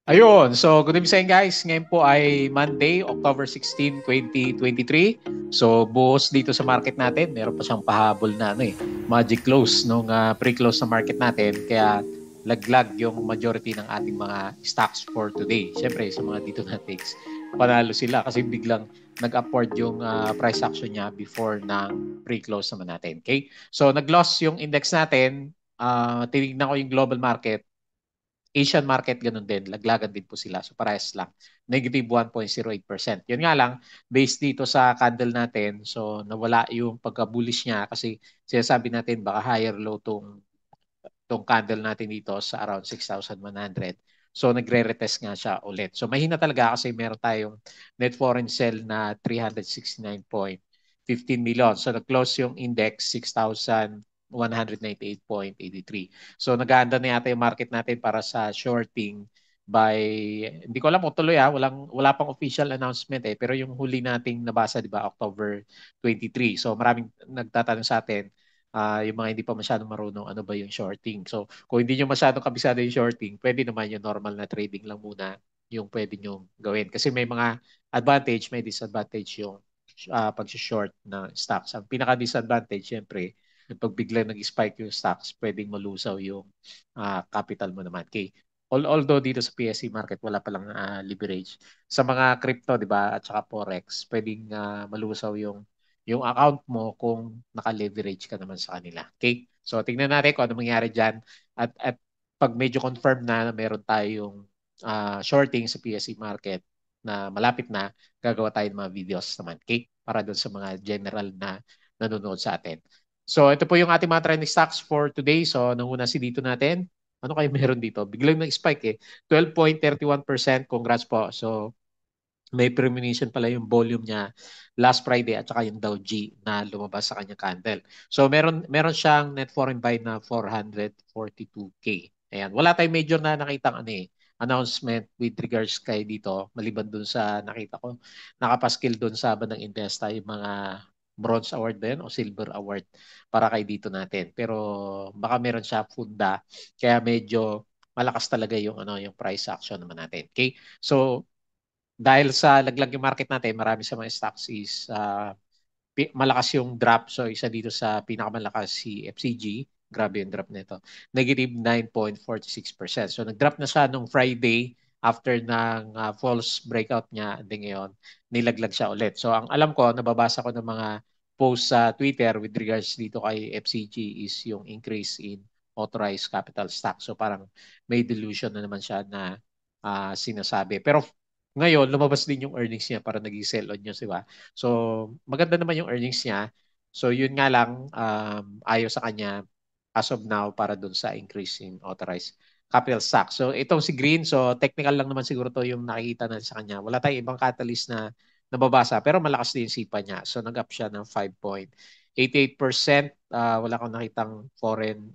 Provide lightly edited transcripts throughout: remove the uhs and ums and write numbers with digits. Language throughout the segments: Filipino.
Ayun, so good evening sa inyo guys. Ngayon po ay Monday, October 16, 2023. So buhos dito sa market natin, meron pa siyang pahabol na magic close nung pre-close na market natin. Kaya laglag yung majority ng ating mga stocks for today. Siyempre sa mga dito na takes, panalo sila kasi biglang nag-upward yung price action niya before ng pre-close naman natin. Okay? So nag-loss yung index natin. Tinignan ko yung global market. Asian market, ganun din. Laglagan din po sila. So parehas lang. Negative 1.08%. Yun nga lang, based dito sa candle natin, so nawala yung pagka-bullish niya kasi sinasabi natin baka higher low tong candle natin dito sa around 6,100. So nagre-retest nga siya ulit. So mahina talaga kasi meron tayong net foreign sale na 369.15 million. So nag-close yung index 6,198.83. So nag-aanda na yata yung market natin para sa shorting by, hindi ko alam kung tuloy wala pang official announcement pero yung huli nating nabasa, di ba, October 23. So maraming nagtatanong sa atin, yung mga hindi pa masyadong marunong ano ba yung shorting. So, kung hindi nyo masyadong kabisado yung shorting, pwede naman yung normal na trading lang muna yung pwede nyo gawin. Kasi may mga advantage, may disadvantage yung pag-short na stocks. Ang pinaka-disadvantage, syempre, pag biglang nag-spike yung stocks, pwedeng malusaw yung capital mo naman. Okay. Although dito sa PSE market, wala palang leverage. Sa mga crypto, di ba, at saka forex, pwedeng malusaw yung account mo kung naka-leverage ka naman sa kanila. Okay? So, tingnan natin kung ano mangyari dyan. At pag medyo confirm na meron tayong shorting sa PSE market na malapit na, gagawa tayo ng mga videos naman. Okay? Para doon sa mga general na nanonood sa atin. So, ito po yung ating mga trending stocks for today. So, nanguna si dito natin. Ano kayo meron dito? Biglang nag-spike 12.31%. Congrats po. So, may premonition pala yung volume niya last Friday at saka yung Dow G na lumabas sa kanyang candle. So meron siyang net foreign buy na 442K. Ayan, wala tayong major na nakitang announcement with regards kay dito maliban dun sa nakita ko nakapaskil dun sa bandang Investa yung mga bronze award din o silver award para kay dito natin. Pero baka meron siya funda kaya medyo malakas talaga yung price action naman natin. Okay? So dahil sa laglag yung market natin, marami sa mga stocks is malakas yung drop. So isa dito sa pinakamalakas si FCG. Grabe yung drop nito. Negative 9.46%. So nag-drop na siya nung Friday after ng false breakout niya. And ngayon, nilaglag siya ulit. So ang alam ko, nababasa ko ng mga post sa Twitter with regards dito kay FCG is yung increase in authorized capital stock. So parang may delusion na naman siya na sinasabi. Pero ngayon, lumabas din yung earnings niya para naging sell on news, di ba? So, maganda naman yung earnings niya. So, yun nga lang, ayaw sa kanya as of now para dun sa increase in authorized capital stock. So, itong si Green, so technical lang naman siguro to yung nakikita natin sa kanya. Wala tayong ibang catalyst na nababasa, pero malakas din yung sipa niya. So, nag-up siya ng 5.88%. Wala akong nakitang foreign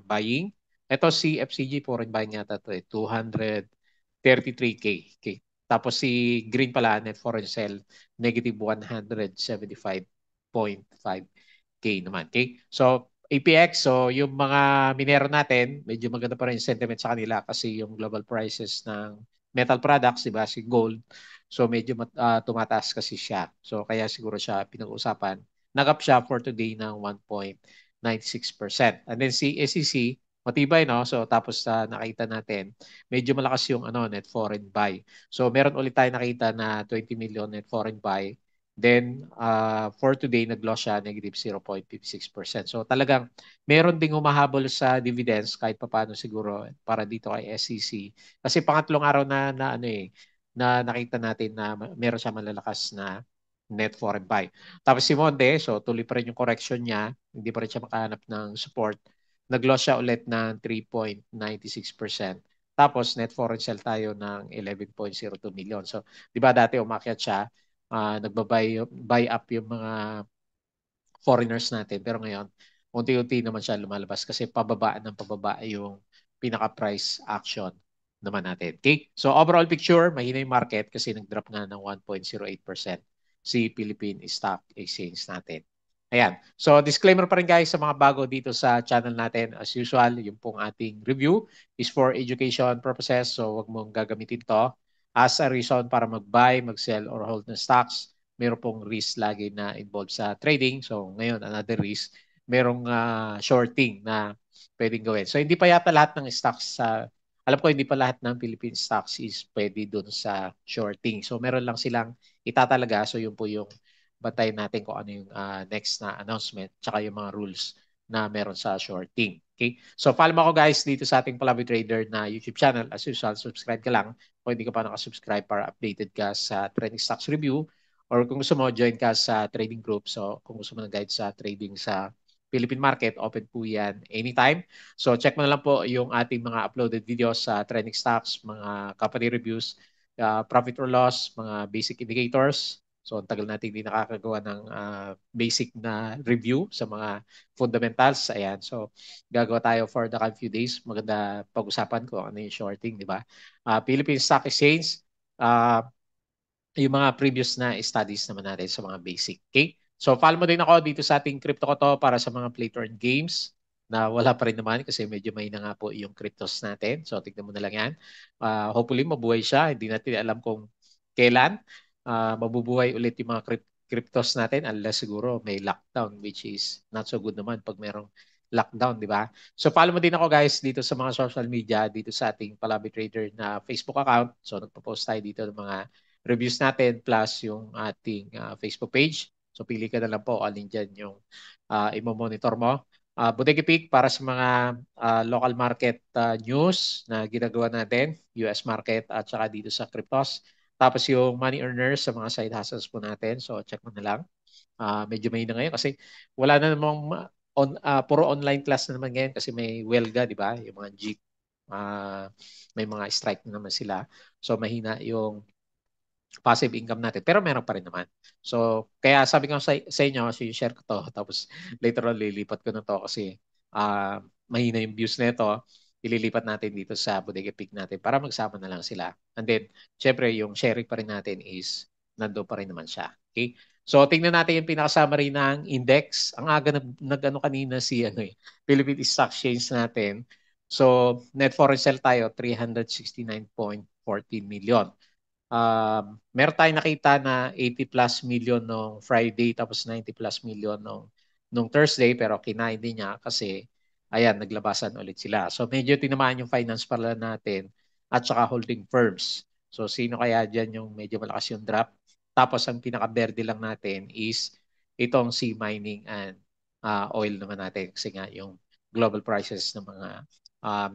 buying. Ito si FCG, foreign buying yata to 233K. Okay. Tapos si Green pala, net foreign sell, negative 175.5K naman. Okay? So, APX, so yung mga minero natin, medyo maganda pa rin yung sentiment sa kanila kasi yung global prices ng metal products, di ba, si gold, so medyo tumataas kasi siya. So, kaya siguro siya pinag-uusapan. Nag-up siya for today ng 1.96%. And then si SEC, matibay, no? So, tapos nakita natin, medyo malakas yung net foreign buy. So meron ulit tayo nakita na 20 million net foreign buy. Then for today, nag-loss siya, negative 0.56%. So talagang meron ding humahabol sa dividends kahit papaano siguro para dito kay SEC. Kasi pangatlong araw na nakita natin na meron siya malalakas na net foreign buy. Tapos si Monde, so tuloy pa rin yung correction niya, hindi pa rin siya makahanap ng support. Nag-loss siya ulit ng 3.96%. Tapos net foreign sell tayo ng 11.02 million. So, 'di ba dati umakyat siya, buy up yung mga foreigners natin. Pero ngayon, unti-unti naman siya lumalabas kasi pababa ng pababa yung pinaka-price action naman natin. Okay? So, overall picture, mahina yung market kasi nag-drop nga ng 1.08% si Philippine Stock Exchange natin. Ayan. So disclaimer pa rin guys sa mga bago dito sa channel natin. As usual, yung pong ating review is for education purposes. So wag mong gagamitin to as a reason para mag-buy, mag-sell, or hold ng stocks. Meron pong risk lagi na involved sa trading. So ngayon, another risk, merong shorting na pwedeng gawin. So hindi pa yata lahat ng stocks sa alam ko hindi pa lahat ng Philippine stocks is pwede dun sa shorting. So meron lang silang itatalaga. So yun po yung bantayan natin kung ano yung next na announcement tsaka yung mga rules na meron sa shorting. Okay? So follow mo ako guys dito sa ating Palabi Trader na YouTube channel. As usual, subscribe ka lang kung hindi ka pa nakasubscribe para updated ka sa trending stocks review or kung gusto mo, join ka sa trading group. So kung gusto mo ng guide sa trading sa Philippine market, open po yan anytime. So check mo na lang po yung ating mga uploaded videos sa trending stocks, mga company reviews, profit or loss, mga basic indicators. So, ang tagal natin hindi nakakagawa ng basic na review sa mga fundamentals. Ayan. So, gagawa tayo for the coming few days. Maganda pag-usapan ko ano yung shorting, di ba? Philippine Stock Exchange, uh, yung mga previous na studies naman natin sa mga basic. Okay? So, follow mo din ako dito sa ating crypto ko to para sa mga play to earn games na wala pa rin naman kasi medyo may na nga po yung cryptos natin. So, tignan mo na lang yan. Hopefully, mabuhay siya. Hindi natin alam kung kailan mabubuhay ulit yung mga cryptos natin unless siguro may lockdown which is not so good naman pag merong lockdown, di ba? So, follow mo din ako guys dito sa mga social media, dito sa ating Palabi Trader na Facebook account. So, nagpo-post tayo dito ng mga reviews natin plus yung ating Facebook page. So pili ka na lang po alin dyan yung imo-monitor mo. Bodega Peak para sa mga local market news na ginagawa natin, US market at saka dito sa cryptos. Tapos yung money earners sa mga side hustles po natin. So check mo na lang. Medyo may na ngayon kasi wala na namang puro online class na naman ngayon kasi may welga, di ba? Yung mga G, may mga strike na naman sila. So mahina yung passive income natin. Pero meron pa rin naman. So, kaya sabi ko sa inyo, share ko to. Tapos later on, lilipat ko na to kasi mahina yung views nito. Ililipat natin dito sa Bodega Peak natin para magsama na lang sila. And then, syempre, yung sharing pa rin natin is nandoon pa rin naman siya. Okay? So, tingnan natin yung pinaka-summary ng index. Ang aga nag-ano kanina si Philippine Stock Exchange natin. So, net foreign sale tayo, 369.14 million. Meron tayong nakita na 80 plus million nung Friday tapos 90 plus million nung Thursday pero kinain din niya kasi ayan, naglabasan ulit sila. So medyo tinamaan yung finance pala natin at saka holding firms. So sino kaya dyan yung medyo malakas yung drop? Tapos ang pinaka-berde lang natin is itong si mining and oil naman natin kasi nga yung global prices ng mga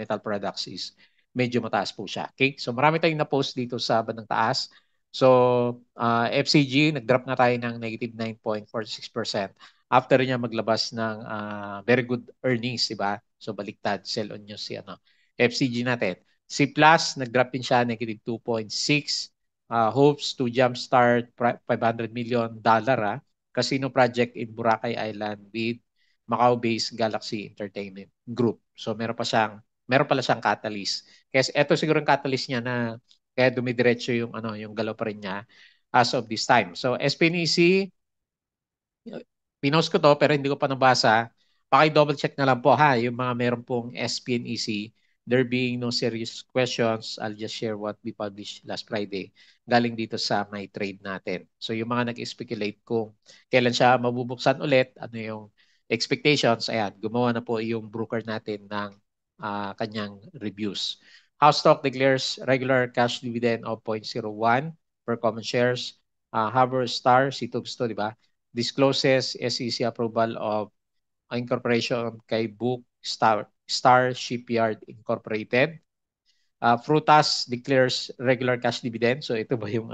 metal products is medyo mataas po siya. Okay? So marami tayong na-post dito sa bandang taas. So FCG, nag-drop na tayo ng negative 9.46% after niya maglabas ng very good earnings, di ba? So baliktad, sell on news si FCG natin. C Plus, nag-drop din siya, negative 2.6. Hopes to jumpstart $500 million casino project in Boracay Island with Macau-based Galaxy Entertainment Group. So meron pala siyang catalyst. Kasi ito siguro yung catalyst niya na kaya dumidiretso yung yung galaw pa rin niya as of this time. So SPNEC, pinost ko to pero hindi ko pa nabasa. Paki-double check na lang po ha, yung mga meron pong SPNEC. There being no serious questions, I'll just share what we published last Friday galing dito sa my trade natin. So yung mga nag-speculate kung kailan siya mabubuksan ulit, ano yung expectations, ayan, gumawa na po yung broker natin ng kanyang reviews. House stock declares regular cash dividend of 0.01 per common shares. Harbour Star, si Tugs to, di ba? Discloses SEC approval of incorporation kay Book Star Shipyard Incorporated. Frutas declares regular cash dividend. So ito ba yung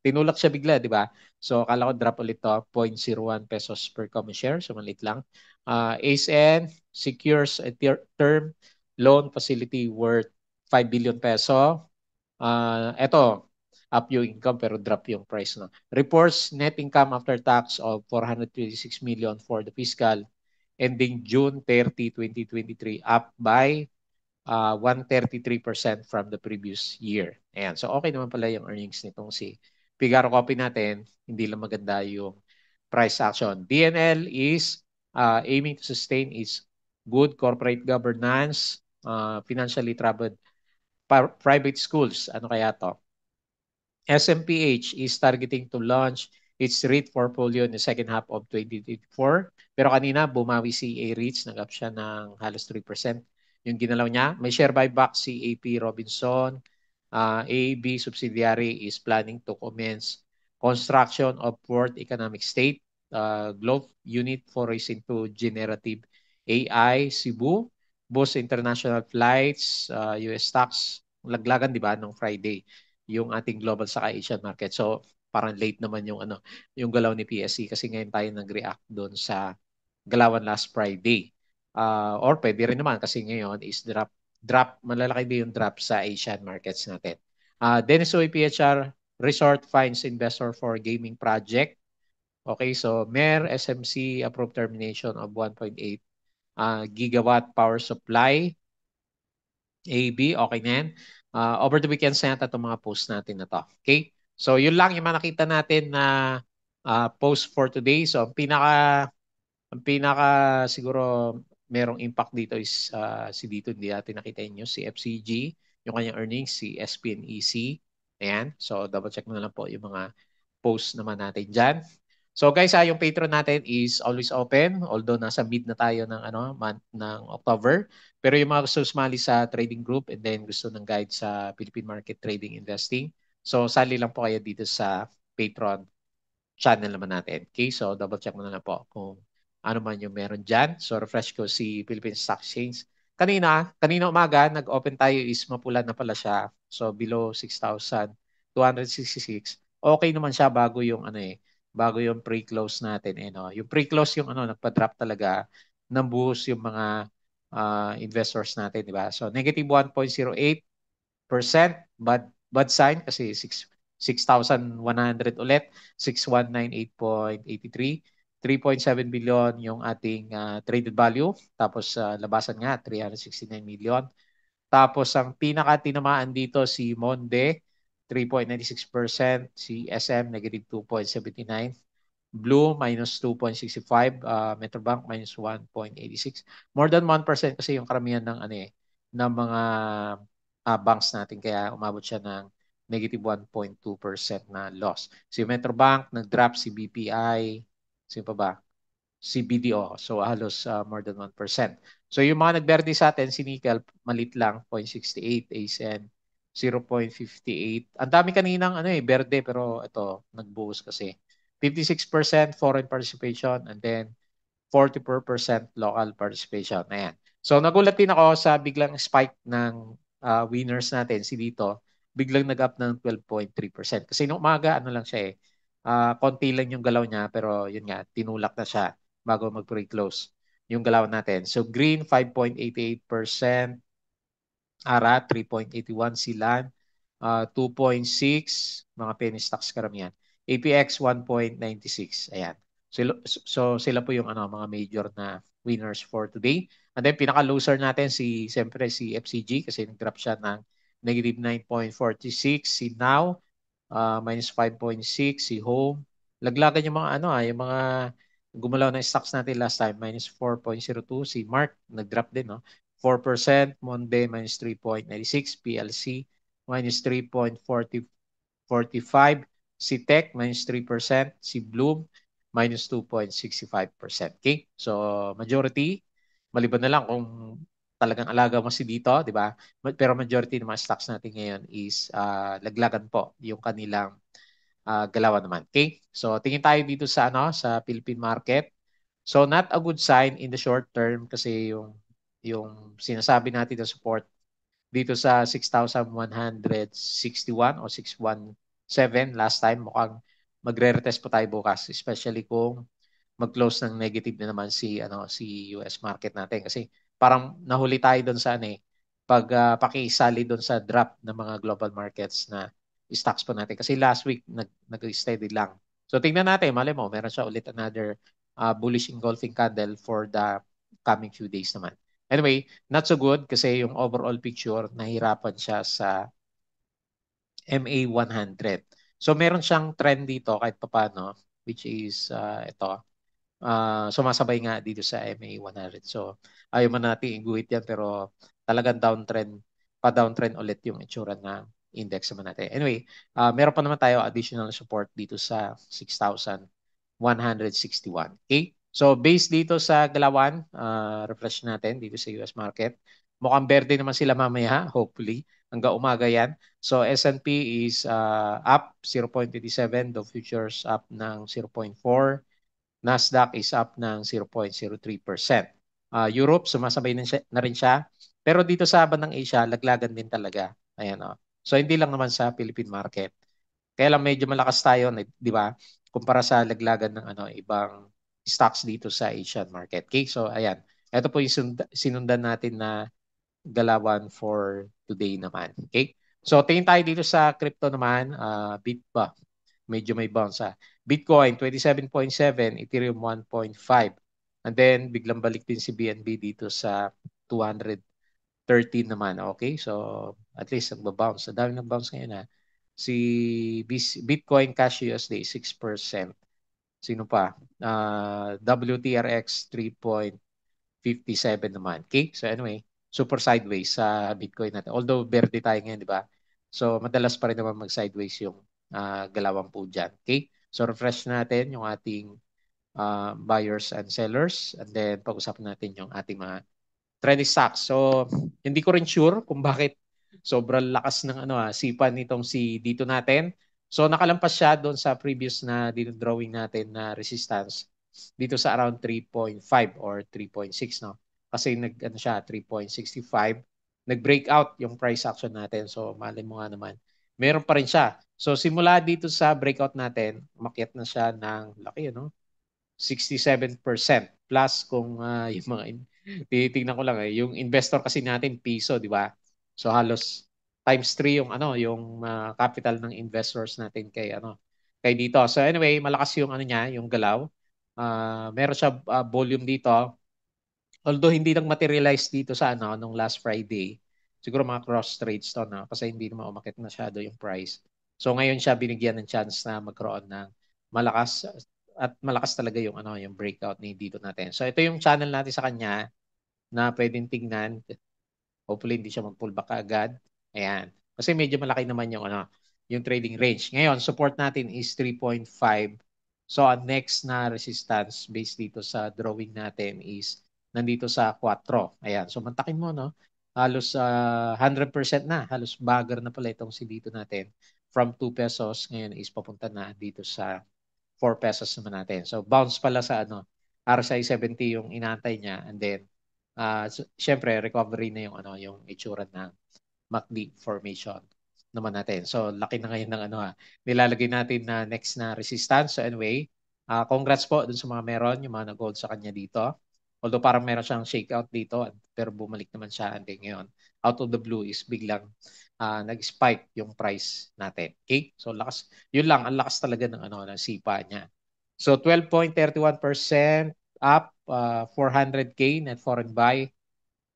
tinulak siya bigla, di ba? So akala ko drop ulit to, 0.01 pesos per common share. So maliit lang. ASN secures a term loan facility worth 5 billion peso. Ito, up yung income pero drop yung price. No? Reports net income after tax of 426 million for the fiscal ending June 30, 2023, up by 133% from the previous year. Ayan. So okay naman pala yung earnings nitong si Figaro Copy natin. Hindi lang maganda yung price action. DNL is aiming to sustain its good corporate governance, financially troubled private schools. Ano kaya to? SMPH is targeting to launch its REIT portfolio in the second half of 2024. Pero kanina, bumawi si A-REITs, nag-up siya ng halos 3%. Yung ginalaw niya, may share buyback si AP Robinson. AAB subsidiary is planning to commence construction of Port Economic State, Globe Unit for Race into Generative AI, Cebu, boost international flights, US stocks, laglagan, di ba, nung Friday yung ating global saka Asian market. So parang late naman yung yung galaw ni PSE kasi ngayon tayo nag-react doon sa galawan last Friday. Or pwede rin naman kasi ngayon is malalaki din yung drop sa Asian markets natin. Dennis Uy PHR Resort finds investor for gaming project. Okay, so Mer SMC approved termination of 1.8 gigawatt power supply. AB, okay na yan. Over the weekend sa yata itong mga post natin na to. Okay? So, yun lang yung mga nakita natin na post for today. So, ang pinaka siguro merong impact dito is si dito hindi natin nakita inyo, si FCG, yung kanyang earnings, si SPNEC. Ayan. So, double check na lang po yung mga post naman natin dyan. So guys, yung Patreon natin is always open although nasa mid na tayo ng month ng October. Pero yung mga gusto sumali sa trading group and then gusto ng guide sa Philippine market trading investing, so sali lang po kayo dito sa Patreon channel naman natin. Okay, so double check mo na lang po kung ano man yung meron dyan. So refresh ko si Philippine Stock Exchange. Kanina umaga, nag-open tayo is mapula na pala siya. So below 6,266. Okay naman siya bago yung pre-close natin. No? Yung pre-close yung nagpa-drop talaga ng buhos yung mga investors natin, di ba? So negative 1.08%, bad sign kasi 6,100 ulit, 6,198.83, 3.7 billion yung ating traded value. Tapos labasan nga, 369 million. Tapos ang pinaka-tinamaan dito si Monde, 3.96%, si SM, negative 2.79%, Blue, minus 2.65%, Metrobank, minus 1.86%. More than 1% kasi yung karamihan ng mga banks natin, kaya umabot siya ng negative 1.2% na loss. Si Metrobank, nag-drop si BPI, sino pa ba? Si BDO. So halos more than 1%. So yung mga nagberde sa atin, si Nickel, malit lang, 0.68, ASN, 0.58. Ang dami kaninang berde, pero ito, nagbuhos kasi. 56% foreign participation and then 44% local participation. Ayan. So nagulat din ako sa biglang spike ng winners natin, si dito, biglang nag-up ng 12.3%. Kasi nung umaga, lang siya konti lang yung galaw niya, pero yun nga, tinulak na siya bago mag-pre-close yung galaw natin. So green, 5.88%, ARA, 3.81%, Silan, 2.6%, mga penny stocks karamihan. APX, 1.96%. Ayan. So sila po yung mga major na winners for today. And then pinaka-loser natin siyempre si FCG kasi nag-drop siya ng negative 9.46. Si Now, minus 5.6. Si Home. Laglagan yung mga yung mga gumalaw na stocks natin last time, minus 4.02. Si Mark, nag-drop din, no? 4%. Monde, minus 3.96. PLC, minus 3.45. Si Tech, minus 3%. Si Bloom, minus 2.65%. Okay? So, majority, maliban na lang kung talagang alaga mo si dito, di ba? Pero majority ng mga stocks natin ngayon is laglagan po yung kanilang galawan naman. Okay? So, tingin tayo dito sa Philippine market. So, not a good sign in the short term kasi yung sinasabi natin na support dito sa 6,161 o 617 last time, mukhang magre-retest po tayo bukas, especially kung mag-close ng negative na naman si US market natin kasi parang nahuli tayo doon sa pag pakisali doon sa drop ng mga global markets na stocks po natin kasi last week nag-steady lang. So tingnan natin, mali mo meron siya ulit another bullish engulfing candle for the coming few days naman. Anyway, not so good kasi yung overall picture nahirapan siya sa MA 100. So meron siyang trend dito kahit papaano, which is ito. Sumasabay nga dito sa MA 100. So, ayaw man natin iguhit yan, pero talagang downtrend, pa-downtrend ulit yung itsura ng index naman natin. Anyway, meron pa naman tayo additional support dito sa 6,161. Okay? So, based dito sa galawan, refresh natin dito sa US market. Mukhang berde naman sila mamaya, hopefully. Hanggang umaga yan. So, S&P is up 0.87. The futures up ng 0.4. Nasdaq is up ng 0.03%. Europe, sumasabay na rin siya. Pero dito sa bandang Asia, laglagan din talaga. Ayan, oh. So, hindi lang naman sa Philippine market. Kaya lang medyo malakas tayo, di ba? Kumpara sa laglagan ng ibang stocks dito sa Asian market. Okay, so ayan. Ito po yung sinundan natin na galawan for today naman. Okay? So, tingin tayo dito sa crypto naman. Bitba, medyo may bounce. Bitcoin, 27.7, Ethereum 1.5. And then, biglang balik din si BNB dito sa 213 naman. Okay? So, at least nagbabounce. Ang dami nag-bounce ngayon. Si Bitcoin Cash USD, 6%. Sino pa? WTRX, 3.57 naman. Okay? So, anyway, super sideways sa Bitcoin natin. Although, verde tayo ngayon, di ba? So, madalas pa rin naman mag-sideways yung galawan po dyan. Okay? So, refresh natin yung ating buyers and sellers. And then, pag-usapan natin yung ating mga trending stocks. So, hindi ko rin sure kung bakit sobrang lakas ng sipa nitong si dito natin. So, nakalampas siya doon sa previous na drawing natin na resistance dito sa around 3.5 or 3.6, no? Kasi siya 3.65. Nag-breakout yung price action natin. So, malay mo nga naman. Meron pa rin siya. So, simula dito sa breakout natin, umakyat na siya ng laki, 67% plus kung yung mga titingnan ko lang yung investor kasi natin piso, di ba? So halos times 3 yung yung capital ng investors natin kay dito. So anyway, malakas yung niya, yung galaw. Meron siya volume dito. Although hindi lang materialize dito sa nung last Friday. Siguro mga cross trades to kasi hindi naman umakit masyado yung price. So ngayon siya binigyan ng chance na magkaroon ng malakas at malakas talaga yung yung breakout ni dito natin. So ito yung channel natin sa kanya na pwedeng tingnan. Hopefully hindi siya mag-pullback agad. Ayan. Kasi medyo malaki naman yung trading range. Ngayon, support natin is 3.5. So ang next na resistance based dito sa drawing natin is nandito sa 4. Ayan. So mantakin mo halos 100% na. Halos bagger na pala itong si dito natin. From 2 pesos ngayon is papunta na dito sa 4 pesos naman natin. So bounce pala sa RSI 70 yung inaantay niya, and then syempre recovery na yung yung itsura ng MACD formation naman natin. So laki na ngayon ng nilalagay natin na next na resistance. So anyway, congrats po dun sa mga meron, yung mga nag-hold sa kanya dito. Although parang meron siyang shakeout dito, pero bumalik naman siya, and then ngayon out of the blue is biglang nag-spike yung price natin. Okay? So lakas, yun lang, ang lakas talaga ng ng sipa niya. So 12.31% up, 400K net foreign buy.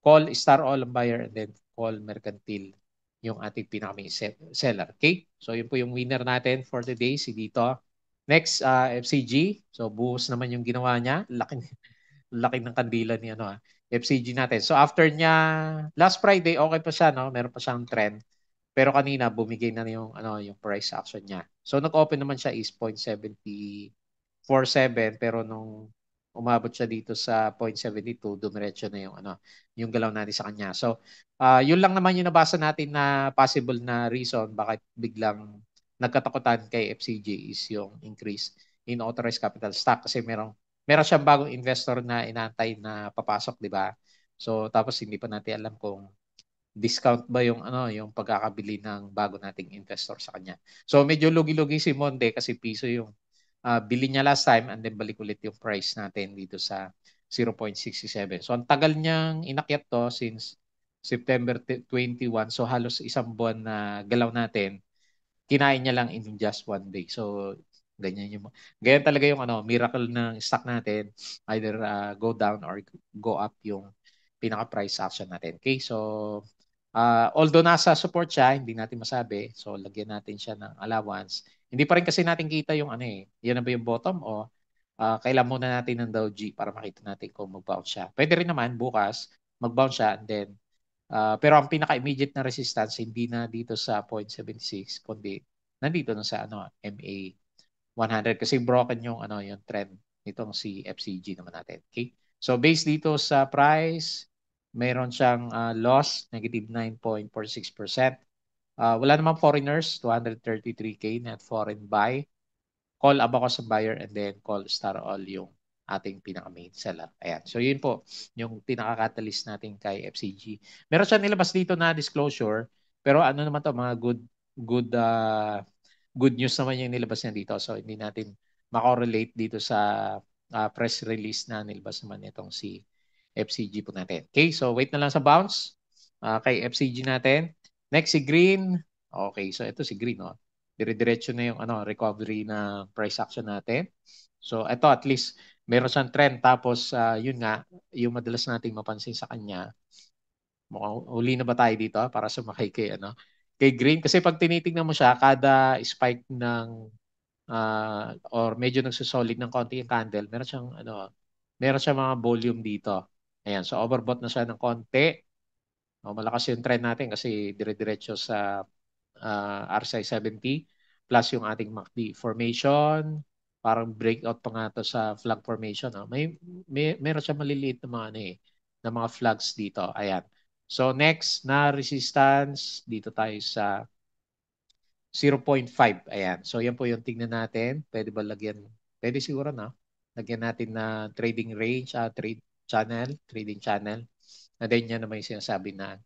Call Star All buyer, and then call Mercantile yung ating pinaka-main seller. Okay? So yun po yung winner natin for today, si dito. Next, FCG. So buhos naman yung ginawa niya. Laki ng kandila ni FCG natin. So after niya, last Friday, okay pa siya, no? Meron pa siyang trend. Pero kanina bumigay na yung yung price action niya. So nag-open naman siya is 0.747, pero nung umabot siya dito sa 0.72, dumiretso na yung yung galaw natin sa kanya. So yun lang naman yung nabasa natin na possible na reason bakit biglang nagkatakutan kay FCG is yung increase in authorized capital stock kasi meron siyang bagong investor na inaantay na papasok, di ba? So tapos hindi pa natin alam kung discount ba yung yung pagkakabili ng bago nating investor sa kanya. So medyo lugi-lugi si Monde kasi piso yung bili niya last time, and then balik ulit yung price natin dito sa 0.67. So ang tagal niyang inakyat to since September 21. So halos isang buwan na galaw natin, kinain niya lang in just one day. So ganyan talaga yung miracle ng stock natin, either go down or go up yung pinaka price action natin. Okay? So Although nasa support siya, hindi natin masabi. So, lagyan natin siya ng allowance. Hindi pa rin kasi natin kita yung ano eh. Yan na ba yung bottom o kailan muna natin ng Doji para makita natin kung mag-bounce siya. Pwede rin naman bukas mag-bounce siya and then pero ang pinaka-immediate na resistance hindi na dito sa 0.76 kundi nandito na sa ano MA 100 kasi broken yung ano yung trend nitong si FCG naman natin. Okay? So based dito sa price, mayroon siyang loss, negative 9.46%. Wala namang foreigners, 233K net foreign buy. Call Abacus sa buyer and then call Star All yung ating pinaka-main seller. Ayan. So yun po yung pinaka-catalyst natin kay FCG. Meron siya nilabas dito na disclosure pero ano naman to mga good good news naman yung nilabas niya dito. So hindi natin makorelate dito sa press release na nilabas naman nitong si FCG po natin. Okay, so wait na lang sa bounce kay FCG natin. Next si Green. Okay, so ito si Green. No? Dire-diretso na yung ano, recovery na price action natin. So ito at least meron siyang trend. Tapos yun nga, yung madalas nating mapansin sa kanya, mukhang uli na ba tayo dito para sumakay kay ano kay Green kasi pag tinitingnan mo siya kada spike ng or medyo nagsusolid ng konti yung candle meron siyang mga volume dito. Ayan, so overbought na siya ng konti. Malakas yung trend natin kasi dire-diretso sa RSI 70 plus yung ating MACD formation. Parang breakout pa nga to sa flag formation. No? Meron siya maliliit na mga, ano, na mga flags dito. Ayan. So next na resistance, dito tayo sa 0.5. Ayan. So yan po yung tingnan natin. Pwede ba lagyan? Pwede siguro na. Lagyan natin na trading range, trading channel. And then yan naman yung sinasabi na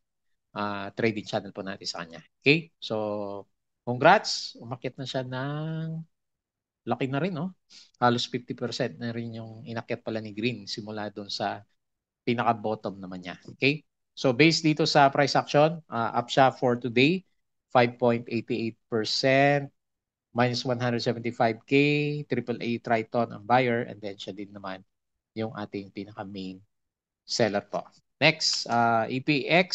trading channel po natin sa kanya. Okay? So, congrats. Umakyat na siya ng laki na rin, no? Halos 50% na rin yung inakyat pala ni Green simula doon sa pinaka-bottom naman niya. Okay? So, based dito sa price action, up siya for today, 5.88%, minus 175K, AAA Triton ang buyer, and then siya din naman yung ating pinaka-main seller po. Next, EPX.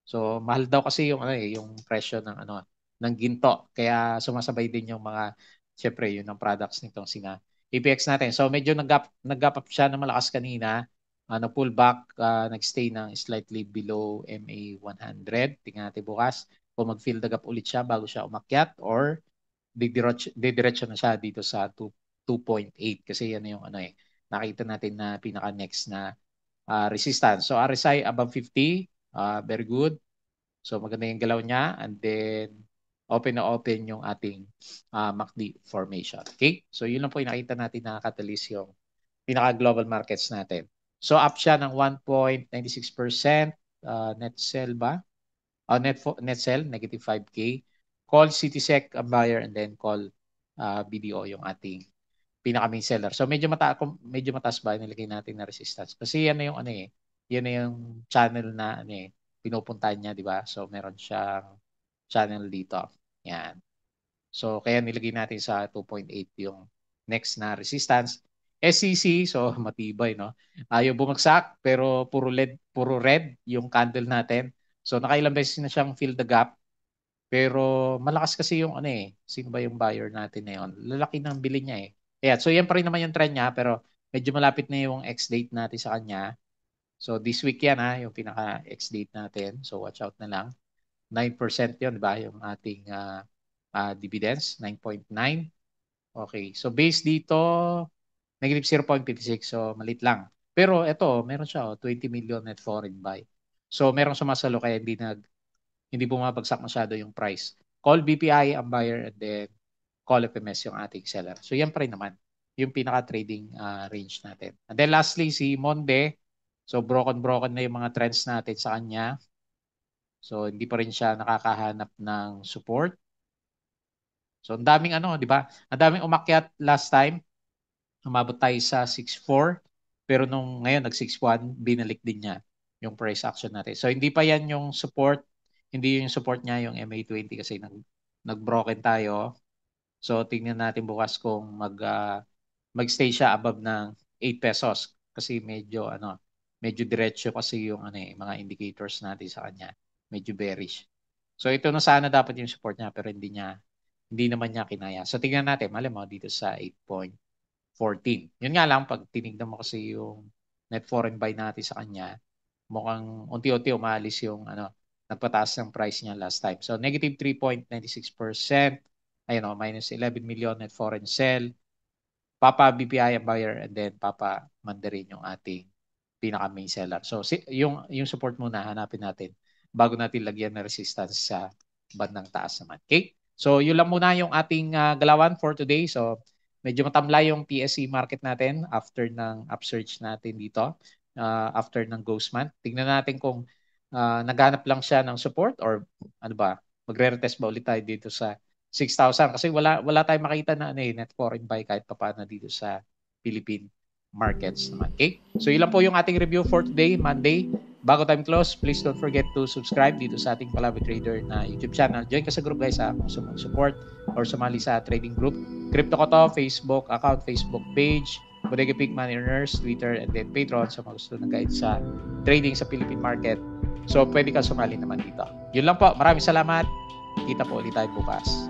So mahal daw kasi yung ano yung presyo ng ano ng ginto. Kaya sumasabay din yung mga syempre yun ang products nitong sina EPX natin. So medyo nag-gap up siya na malakas kanina. Pull back, nag-stay ng slightly below MA 100. Tingnan natin bukas kung mag-fill the gap ulit siya bago siya umakyat or didiretso na siya dito sa 2.8 kasi yan yung ano nakita natin na pinaka next na resistance. So RSI above 50, very good. So maganda yung galaw niya and then open na open yung ating MACD formation. Okay? So yun lang po yung nakita natin na catalyst yung pinaka-global markets natin. So up siya ng 1.96%. Net sell ba? Net sell, negative 5K. Call CitySec ang buyer and then call BDO yung ating pinaka-main seller. So medyo mataas ba nilagay natin na resistance? Kasi yan na yung ano yan na yung channel na ano pinupuntahan niya, di ba? So meron siyang channel dito. Yan. So kaya nilagay natin sa 2.8 yung next na resistance. SCC, so matibay, no? Ayaw bumagsak pero puro red yung candle natin. So nakailang beses na siyang fill the gap. Pero malakas kasi yung ano sino ba yung buyer natin na yun? Lalaki ng bili niya eh. Ayan, so yan pa rin naman yung trend niya pero medyo malapit na yung ex-date natin sa kanya. So this week yan yung pinaka-ex-date natin. So watch out na lang. 9% yun, di ba? Yung ating dividends, 9.9. Okay, so base dito, negative 0.56, so malit lang. Pero ito, meron siya, 20 million net foreign buy. So merong sumasalo kaya hindi bumabagsak masyado yung price. Call BPI ang buyer and then call FMS yung ating seller. So yan pa rin naman yung pinaka-trading range natin. And then lastly, si Monde. So broken na yung mga trends natin sa kanya. So hindi pa rin siya nakakahanap ng support. So ang daming ano, di ba? Ang daming umakyat last time. Umabot tayo sa 6.4. Pero nung ngayon nag 6.1, binalik din niya yung price action natin. So hindi pa yan yung support. Hindi yung support niya yung MA20 kasi nag-broken tayo. So tingnan natin bukas kung mag-stay siya above ng 8 pesos kasi medyo diretso kasi yung mga indicators natin sa kanya. medyo bearish. So ito na sana dapat yung support niya pero hindi naman niya kinaya. So tingnan natin, mali mo dito sa 8.14. Yun nga lang, pag tinignan mo kasi yung net foreign buy natin sa kanya, mukhang unti-unti umalis yung nagpataas ng price niya last time. So negative 3.96%. Ayun o, minus 11 million net foreign sell. Papa BPI ang buyer and then Papa Mandarin yung ating pinaka main seller. So yung support muna hanapin natin bago natin lagyan ng resistance sa bandang taas naman. Okay? So yun lang muna yung ating galawan for today. So medyo matamlay yung PSE market natin after ng upsurge natin dito, after ng ghost month. Tingnan natin kung naghanap lang siya ng support or ano ba, magre-retest ba ulit tayo dito sa 6,000 kasi wala tayong makita na net foreign buy kahit papaano dito sa Philippine markets naman. Okay? So yun lang po yung ating review for today, Monday. Bago time close, please don't forget to subscribe dito sa ating Palawi Trader na YouTube channel. Join ka sa group guys kung gusto mong support or sumali sa trading group. Crypto ko to, Facebook account, Facebook page, Bodega Pig Money Earners, Twitter, and then Patreon sa mga gusto na guide sa trading sa Philippine market. So pwede ka sumali naman dito. Yun lang po. Maraming salamat. Kita po ulit tayo bukas.